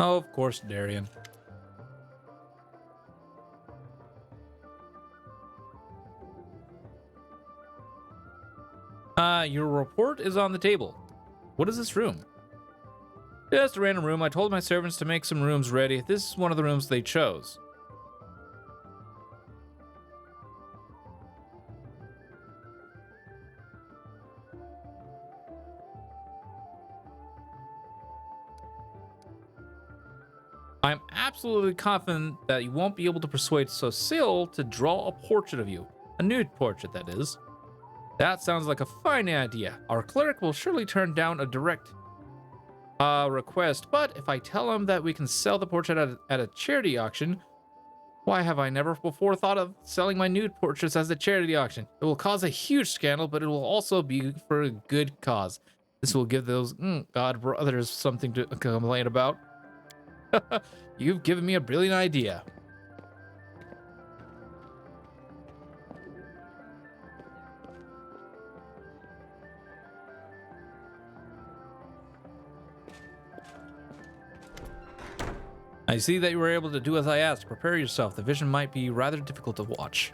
Oh, of course, Darian. Your report is on the table. What is this room? Just a random room. I told my servants to make some rooms ready. This is one of the rooms they chose. I'm absolutely confident that you won't be able to persuade Cecile to draw a portrait of you. A nude portrait, that is. That sounds like a fine idea. Our cleric will surely turn down a direct request, but if I tell him that we can sell the portrait at a charity auction, why have I never before thought of selling my nude portraits as a charity auction? It will cause a huge scandal, but it will also be for a good cause. This will give those God brothers something to complain about. You've given me a brilliant idea. I see that you were able to do as I asked. Prepare yourself. The vision might be rather difficult to watch.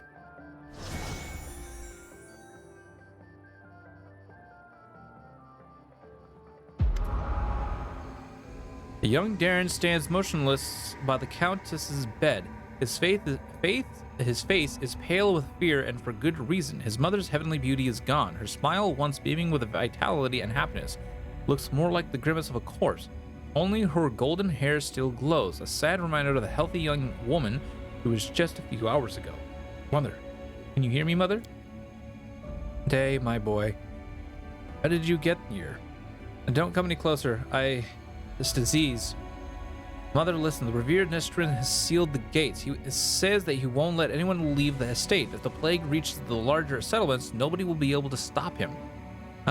The young Darren stands motionless by the Countess's bed. His face is pale with fear, and for good reason. His mother's heavenly beauty is gone. Her smile, once beaming with vitality and happiness, looks more like the grimace of a corpse. Only her golden hair still glows, a sad reminder of the healthy young woman who was just a few hours ago. Mother, can you hear me, Mother? Day, my boy. How did you get here? Don't come any closer. This disease. Mother, listen, the revered Nestrin has sealed the gates. He says that he won't let anyone leave the estate. If the plague reaches the larger settlements, nobody will be able to stop him.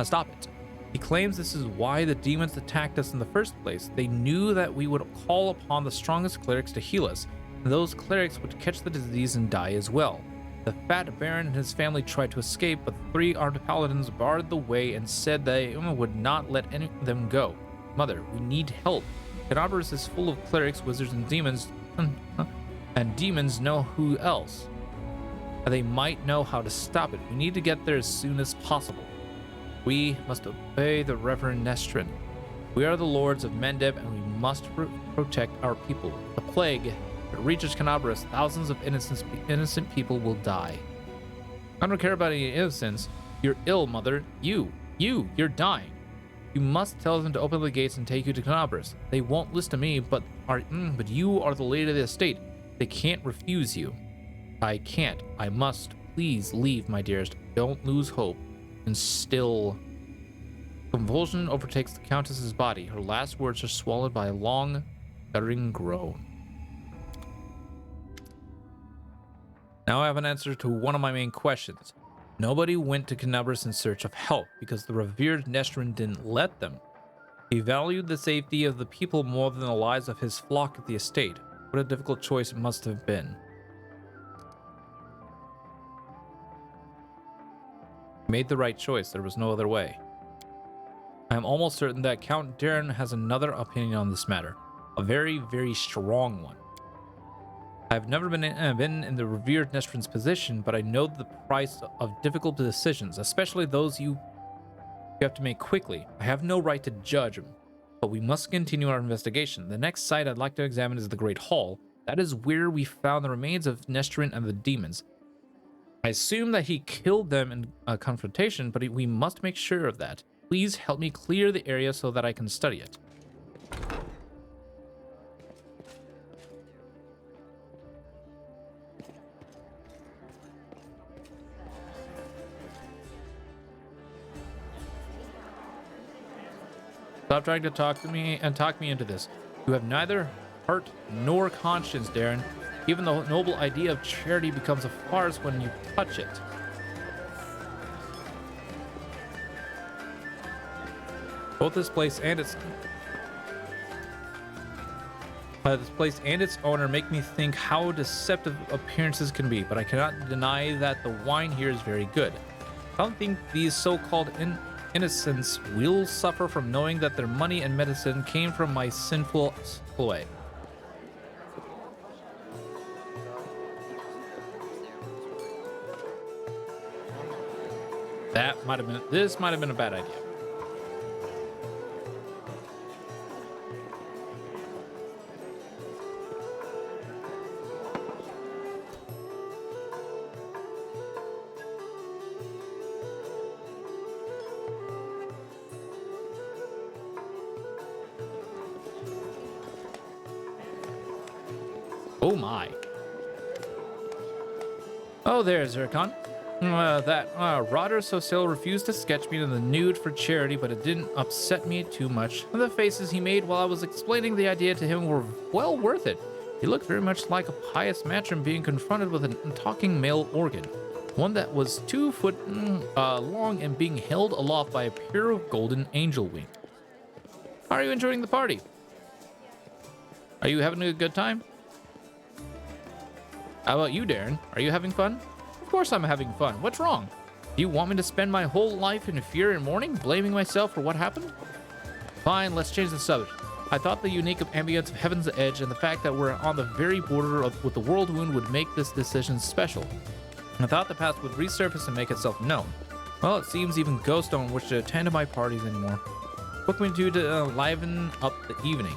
Stop it. He claims this is why the demons attacked us in the first place. They knew that we would call upon the strongest clerics to heal us, and those clerics would catch the disease and die as well. The fat baron and his family tried to escape, but the 3 armed paladins barred the way and said they would not let any of them go. Mother, we need help. Canobras is full of clerics, wizards, and demons, and demons know who else. They might know how to stop it. We need to get there as soon as possible. We must obey the Reverend Nestrin. We are the lords of Mendeb, and we must protect our people. The plague, if it reaches Canobras, thousands of innocent people will die. I don't care about any innocence. You're ill, Mother. You're dying. You must tell them to open the gates and take you to Canobras. They won't listen to me, but you are the lady of the estate. They can't refuse you. I can't. I must. Please leave, my dearest. Don't lose hope. And still, convulsion overtakes the Countess's body. Her last words are swallowed by a long, guttering groan. Now I have an answer to one of my main questions. Nobody went to Canobras in search of help because the revered Nestrin didn't let them. He valued the safety of the people more than the lives of his flock at the estate. What a difficult choice it must have been. He made the right choice. There was no other way. I am almost certain that Count Darren has another opinion on this matter. A very, very strong one. I've never been in the revered Nestrin's position, but I know the price of difficult decisions, especially those you have to make quickly. I have no right to judge him, but we must continue our investigation. The next site I'd like to examine is the Great Hall. That is where we found the remains of Nestrin and the demons. I assume that he killed them in a confrontation, but we must make sure of that. Please help me clear the area so that I can study it. Stop trying to talk me into this. You have neither heart nor conscience, Darren. Even the noble idea of charity becomes a farce when you touch it. Both this place and its owner make me think how deceptive appearances can be, but I cannot deny that the wine here is very good. I don't think these so-called innocents will suffer from knowing that their money and medicine came from my sinful way. This might have been a bad idea. Oh my. Oh, there's Zircon. That Rotter so still refused to sketch me in the nude for charity, but it didn't upset me too much. The faces he made while I was explaining the idea to him were well worth it. He looked very much like a pious matron being confronted with a talking male organ, one that was 2 foot long and being held aloft by a pair of golden angel wings. How are you enjoying the party? Are you having a good time? How about you, Darren? Are you having fun? Of course I'm having fun. What's wrong? Do you want me to spend my whole life in fear and mourning, blaming myself for what happened? Fine, let's change the subject. I thought the unique ambience of Heaven's Edge and the fact that we're on the very border with the World Wound would make this decision special. I thought the past would resurface and make itself known. Well, it seems even ghosts don't wish to attend to my parties anymore. What can we do to liven up the evening?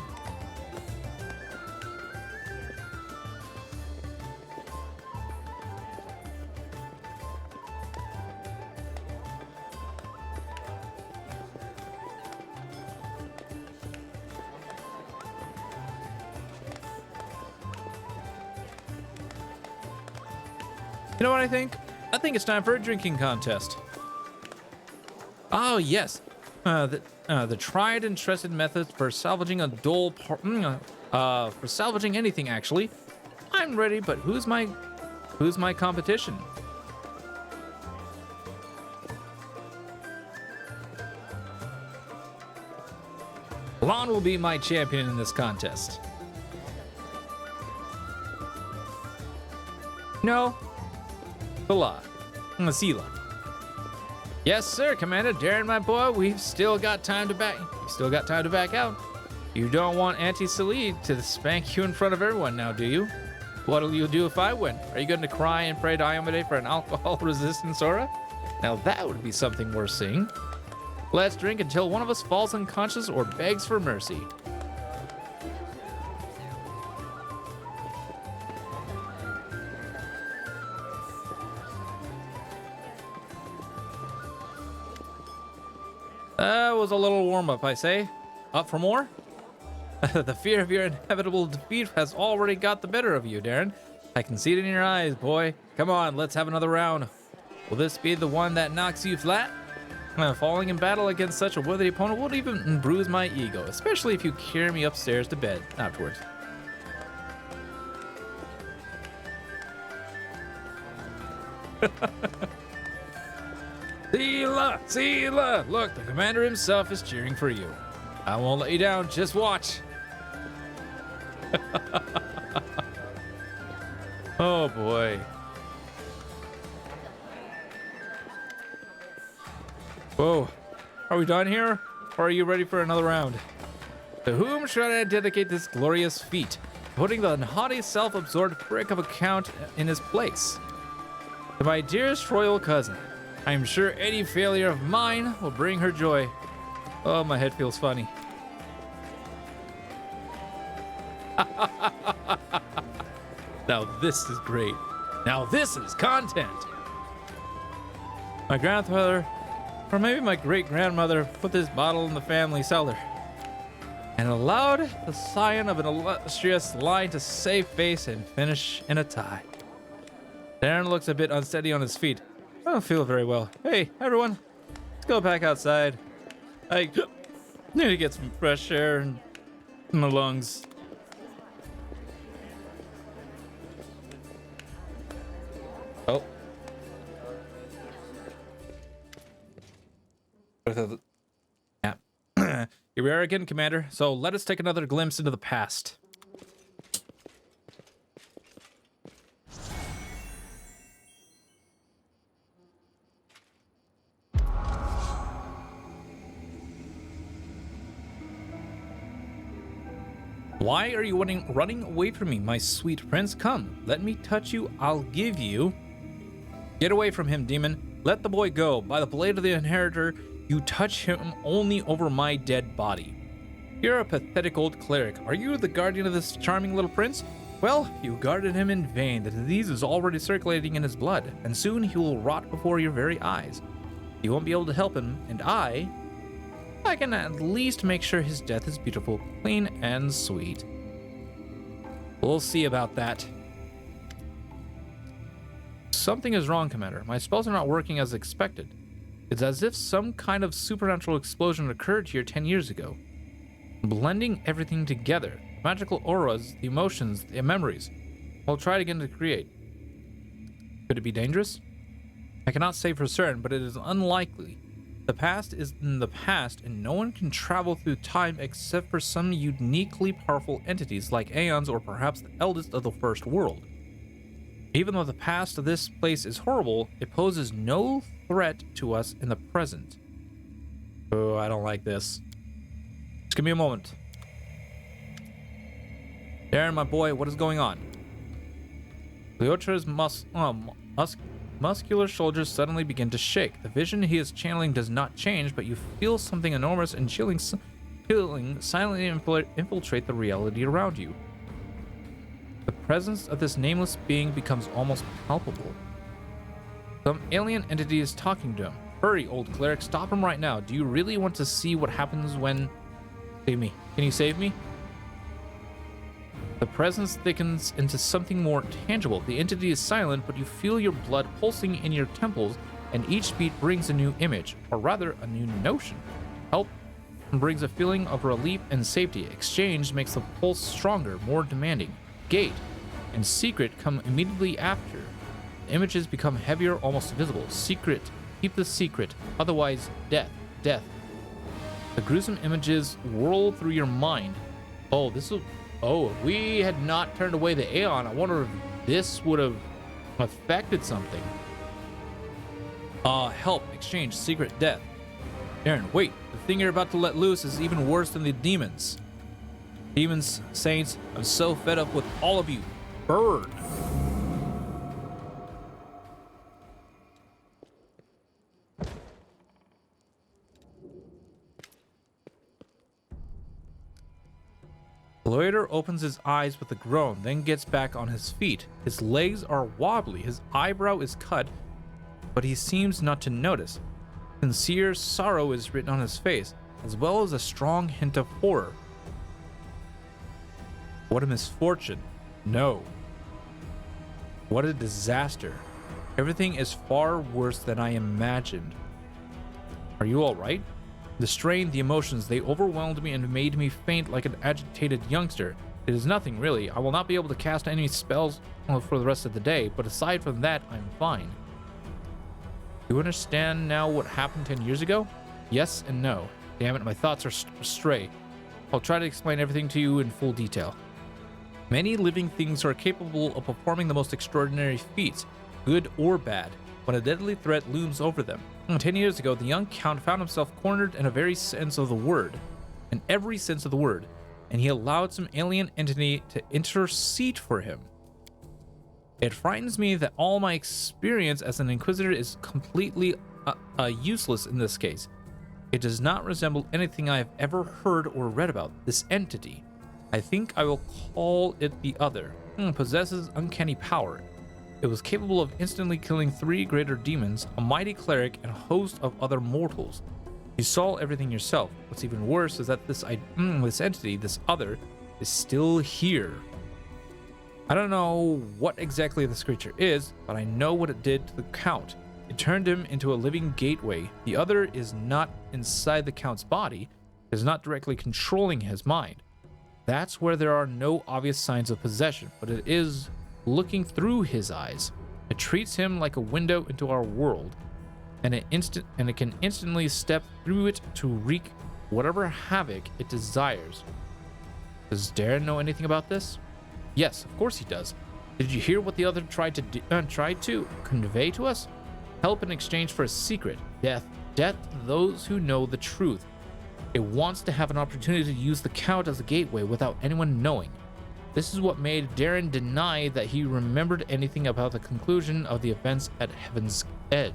You know what I think? I think it's time for a drinking contest. Oh, yes. The tried and trusted methods for salvaging a dull for salvaging anything, actually. I'm ready, but who's my competition? Lon will be my champion in this contest. No. Sila. Yes, sir, Commander Darren, my boy. We've still got time to back out. You don't want Auntie Salid to spank you in front of everyone now, do you? What'll you do if I win? Are you going to cry and pray to Iomade for an alcohol-resistant Sora? Now that would be something worth seeing. Let's drink until one of us falls unconscious or begs for mercy. That was a little warm-up, I say. Up for more? The fear of your inevitable defeat has already got the better of you, Darren. I can see it in your eyes, boy. Come on, let's have another round. Will this be the one that knocks you flat? Falling in battle against such a worthy opponent would even bruise my ego, especially if you carry me upstairs to bed afterwards. Sela! Look, the commander himself is cheering for you. I won't let you down, just watch. Oh boy. Whoa, are we done here? Or are you ready for another round? To whom should I dedicate this glorious feat? Putting the haughty, self-absorbed prick of a count in his place. To my dearest royal cousin. I am sure any failure of mine will bring her joy. Oh, my head feels funny. Now this is great. Now this is content. My grandfather, or maybe my great-grandmother, put this bottle in the family cellar and allowed the scion of an illustrious line to save face and finish in a tie. Darren looks a bit unsteady on his feet. I don't feel very well. Hey, everyone, let's go back outside. I need to get some fresh air in my lungs. Oh. Yeah. Here we are again, Commander. So let us take another glimpse into the past. Why are you running away from me, my sweet prince? Come, let me touch you. I'll give you. Get away from him, demon. Let the boy go. By the blade of the inheritor, you touch him only over my dead body. You're a pathetic old cleric. Are you the guardian of this charming little prince? Well, you guarded him in vain. The disease is already circulating in his blood, and soon he will rot before your very eyes. You won't be able to help him, and I can at least make sure his death is beautiful, clean, and sweet. We'll see about that. Something is wrong, Commander. My spells are not working as expected. It's as if some kind of supernatural explosion occurred here 10 years ago, blending everything together. Magical auras, the emotions, the memories. I'll try it again to create. Could it be dangerous? I cannot say for certain, but it is unlikely. The past is in the past, and no one can travel through time except for some uniquely powerful entities like Aeons or perhaps the eldest of the first world. Even though the past of this place is horrible, it poses no threat to us in the present. Oh, I don't like this. Just give me a moment. Darren, my boy, what is going on? Leotra's muscular shoulders suddenly begin to shake. The vision he is channeling does not change, but you feel something enormous and chilling silently infiltrate the reality around you. The presence of this nameless being becomes almost palpable. Some alien entity is talking to him. Hurry, old cleric, stop him right now. Do you really want to see what happens when... Save me. Can you save me? The presence thickens into something more tangible. The entity is silent, but you feel your blood pulsing in your temples, and each beat brings a new image, or rather, a new notion. Help brings a feeling of relief and safety. Exchange makes the pulse stronger, more demanding. Gate and secret come immediately after. The images become heavier, almost invisible. Secret. Keep the secret. Otherwise, death. Death. The gruesome images whirl through your mind. Oh, this is... Oh, if we had not turned away the Aeon, I wonder if this would have affected something. Help, exchange, secret, death. Aaron, wait. The thing you're about to let loose is even worse than the demons. Demons, saints, I'm so fed up with all of you. Burn. Loiter opens his eyes with a groan, then gets back on his feet. His legs are wobbly, his eyebrow is cut, but he seems not to notice. Sincere sorrow is written on his face, as well as a strong hint of horror. What a misfortune. No. What a disaster. Everything is far worse than I imagined. Are you all right? The strain, the emotions, they overwhelmed me and made me faint like an agitated youngster. It is nothing, really. I will not be able to cast any spells for the rest of the day, but aside from that, I'm fine. You understand now what happened 10 years ago? Yes and no. Damn it, my thoughts are astray. I'll try to explain everything to you in full detail. Many living things are capable of performing the most extraordinary feats, good or bad, when a deadly threat looms over them. 10 years ago, the young count found himself cornered in every sense of the word, and he allowed some alien entity to intercede for him. It frightens me that all my experience as an inquisitor is completely useless in this case. It does not resemble anything I have ever heard or read about. This entity, I think I will call it the Other, possesses uncanny power. It was capable of instantly killing 3 greater demons, a mighty cleric, and a host of other mortals. You saw everything yourself. What's even worse is that this entity, this Other, is still here. I don't know what exactly this creature is, but I know what it did to the Count. It turned him into a living gateway. The Other is not inside the Count's body, it is not directly controlling his mind. That's where there are no obvious signs of possession, but it is looking through his eyes. It treats him like a window into our world, and it can instantly step through it to wreak whatever havoc it desires. Does Darren know anything about this? Yes, of course he does. Did you hear what the Other tried to convey to us? Help in exchange for a secret. Death to those who know the truth. It wants to have an opportunity to use the Count as a gateway without anyone knowing. This is what made Darren deny that he remembered anything about the conclusion of the events at Heaven's Edge.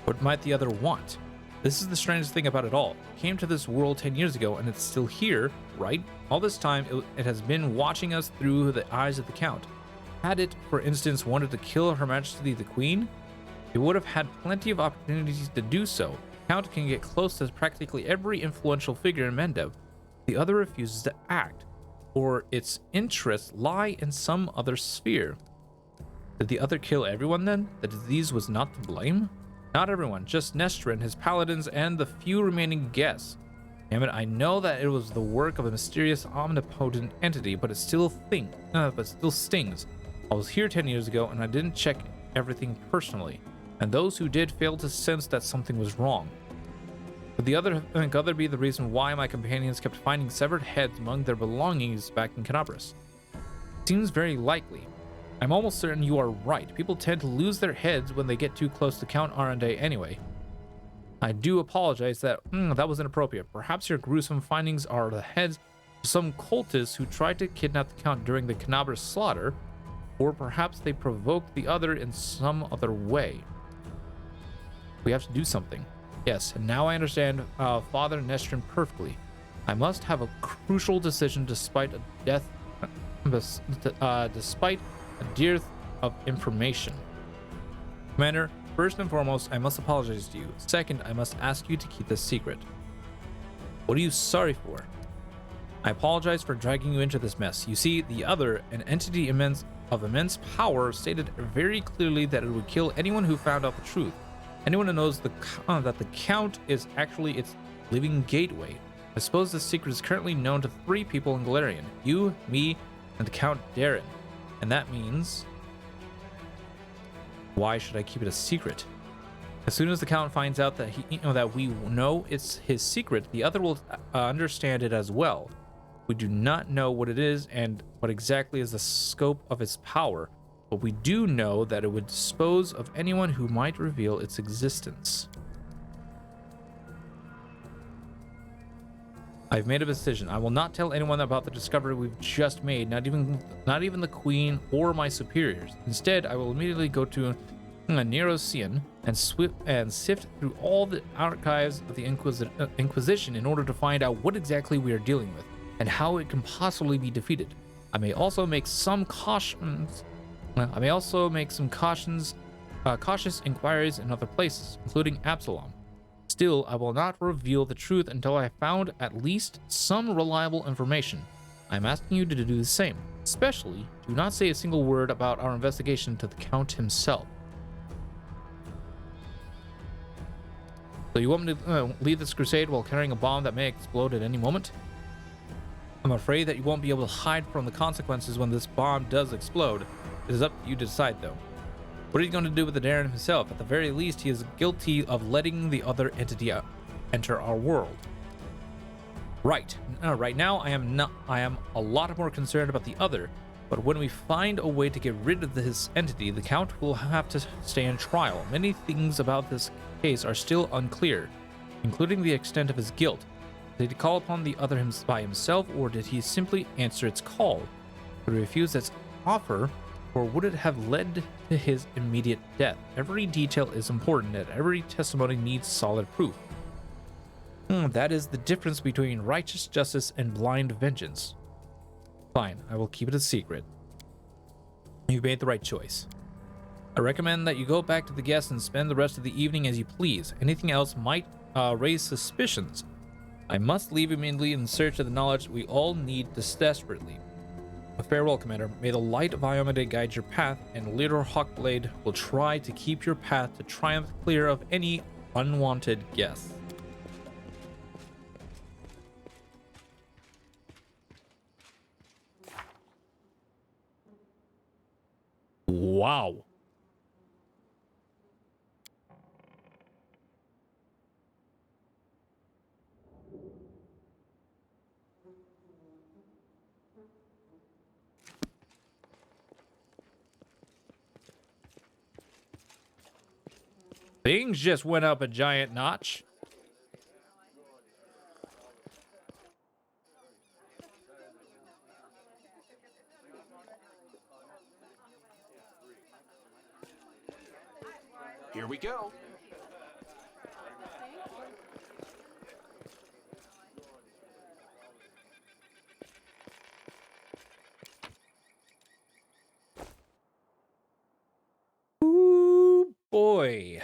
What might the other want? This is the strangest thing about it all. It came to this world 10 years ago and it's still here, right? All this time, it has been watching us through the eyes of the Count. Had it, for instance, wanted to kill Her Majesty the Queen, it would have had plenty of opportunities to do so. The Count can get close to practically every influential figure in Mendev. The other refuses to act, or its interests lie in some other sphere. Did the other kill everyone then? The disease was not to blame? Not everyone, just Nestor and his paladins and the few remaining guests. Damn it, I know that it was the work of a mysterious, omnipotent entity, but it still stings. I was here 10 years ago and I didn't check everything personally, and those who did failed to sense that something was wrong. Could the other be the reason why my companions kept finding severed heads among their belongings back in Canabras? Seems very likely. I'm almost certain you are right. People tend to lose their heads when they get too close to Count Arendelle anyway. I do apologize that was inappropriate. Perhaps your gruesome findings are the heads of some cultists who tried to kidnap the Count during the Canabras slaughter, or perhaps they provoked the other in some other way. We have to do something. Yes, and now I understand Father Nestrin perfectly. I must have a crucial decision despite a dearth of information. Commander, first and foremost, I must apologize to you. Second, I must ask you to keep this secret. What are you sorry for? I apologize for dragging you into this mess. You see, the other, an entity of immense power, stated very clearly that it would kill anyone who found out the truth. Anyone who knows that the Count is actually its living gateway. I suppose this secret is currently known to 3 people in Galarian. You, me, and Count Darren. And that means... Why should I keep it a secret? As soon as the Count finds out that that we know it's his secret, the other will understand it as well. We do not know what it is and what exactly is the scope of its power, but we do know that it would dispose of anyone who might reveal its existence. I've made a decision. I will not tell anyone about the discovery we've just made, not even the Queen or my superiors. Instead, I will immediately go to Nerosian and sift through all the archives of the Inquisition in order to find out what exactly we are dealing with and how it can possibly be defeated. I may also make some cautious inquiries in other places, including Absalom. Still, I will not reveal the truth until I have found at least some reliable information. I'm asking you to do the same. Especially, do not say a single word about our investigation to the Count himself. So you want me to lead this crusade while carrying a bomb that may explode at any moment? I'm afraid that you won't be able to hide from the consequences when this bomb does explode. It is up to you to decide, though. What are you going to do with the Darren himself? At the very least, he is guilty of letting the other entity enter our world. Right. Right now, I am a lot more concerned about the other, but when we find a way to get rid of this entity, the Count will have to stand trial. Many things about this case are still unclear, including the extent of his guilt. Did he call upon the other by himself, or did he simply answer its call? Would he refuse its offer, or would it have led to his immediate death? Every detail is important, and every testimony needs solid proof. That is the difference between righteous justice and blind vengeance. Fine, I will keep it a secret. You've made the right choice. I recommend that you go back to the guests and spend the rest of the evening as you please. Anything else might raise suspicions. I must leave immediately in search of the knowledge we all need desperately. A farewell, Commander. May the light of Iomade guide your path, and Leader Hawkblade will try to keep your path to triumph clear of any unwanted guests. Wow. Things just went up a giant notch. Here we go. Ooh, boy.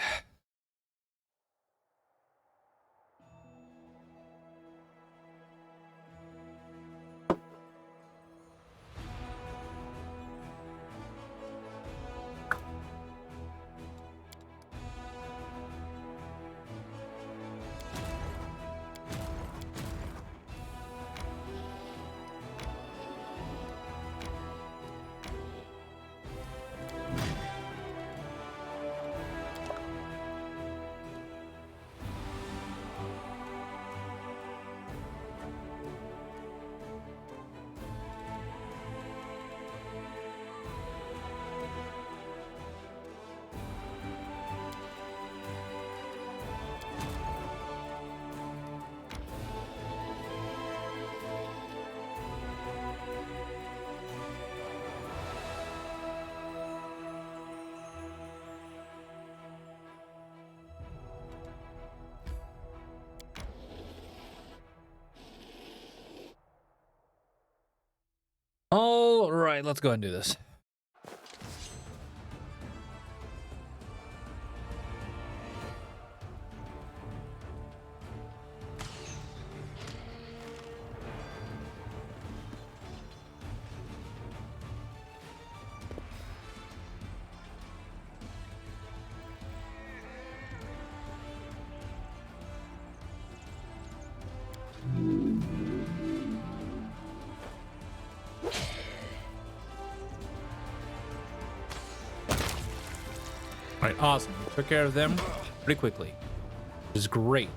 All right, let's go ahead and do this. All right, awesome. We took care of them pretty quickly, which is great.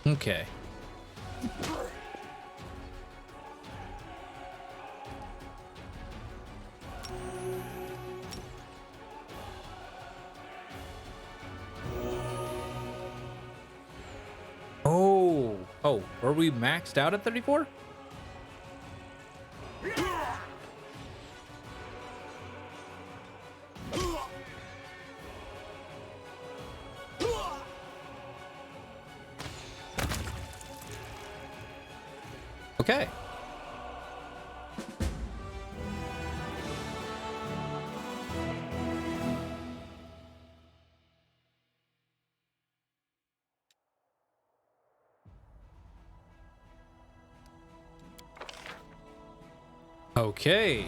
Okay. Oh, were we maxed out at 34? Okay. Okay.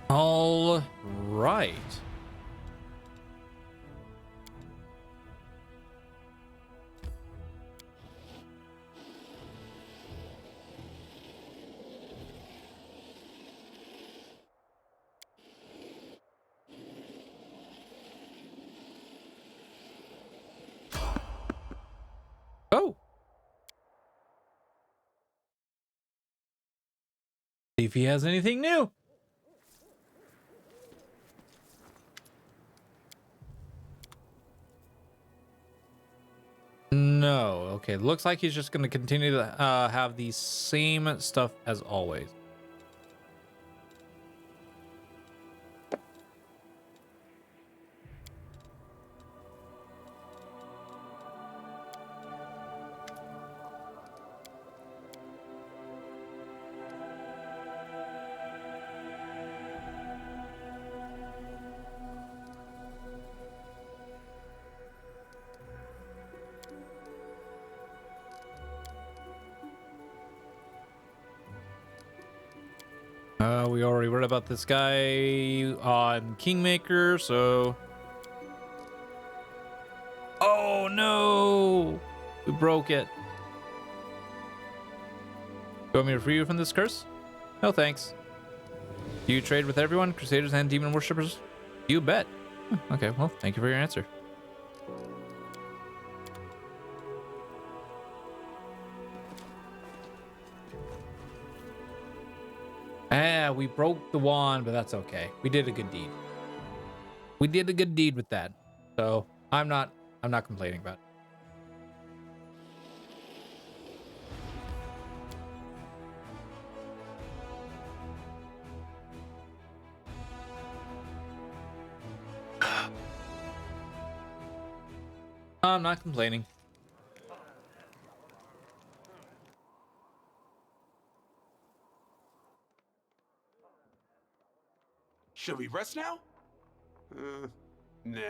All right. Oh. See if he has anything new. No. Okay. Looks like he's just going to continue to have the same stuff as always. We already read about this guy on Kingmaker, so... Oh, no! We broke it. You want me to free you from this curse? No, thanks. Do you trade with everyone, Crusaders and Demon Worshippers? You bet. Okay, well, thank you for your answer. We broke the wand, but that's okay. We did a good deed. We did a good deed with that. So I'm not complaining about it. I'm not complaining. Should we rest now? Nah.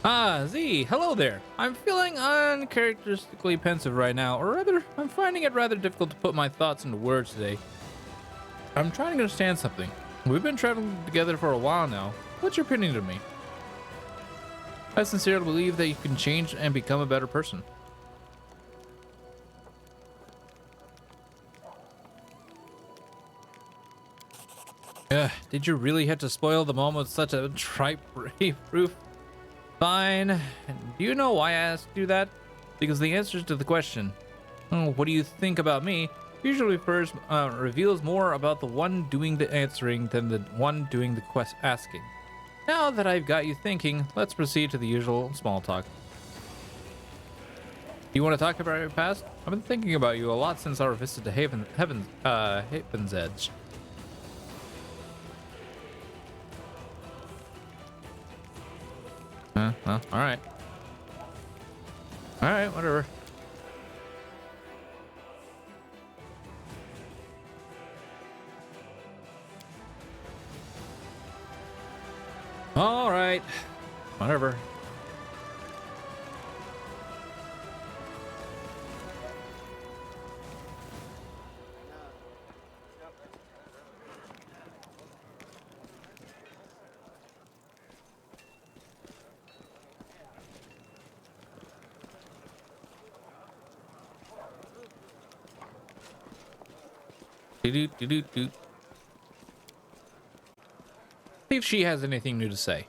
Ah, Z, hello there. I'm feeling uncharacteristically pensive right now, or rather, I'm finding it rather difficult to put my thoughts into words today. I'm trying to understand something. We've been traveling together for a while now. What's your opinion of me? I sincerely believe that you can change and become a better person. Did you really have to spoil the moment with such a trite proof? Fine. Do you know why I asked you that? Because the answers to the question, "Oh, what do you think about me?" usually first reveals more about the one doing the answering than the one doing the quest asking. Now that I've got you thinking, let's proceed to the usual small talk. You want to talk about your past? I've been thinking about you a lot since our visit to Haven's Edge. Well, alright. Alright, whatever. Alright. Whatever. Do-do-do-do-do. See if she has anything new to say.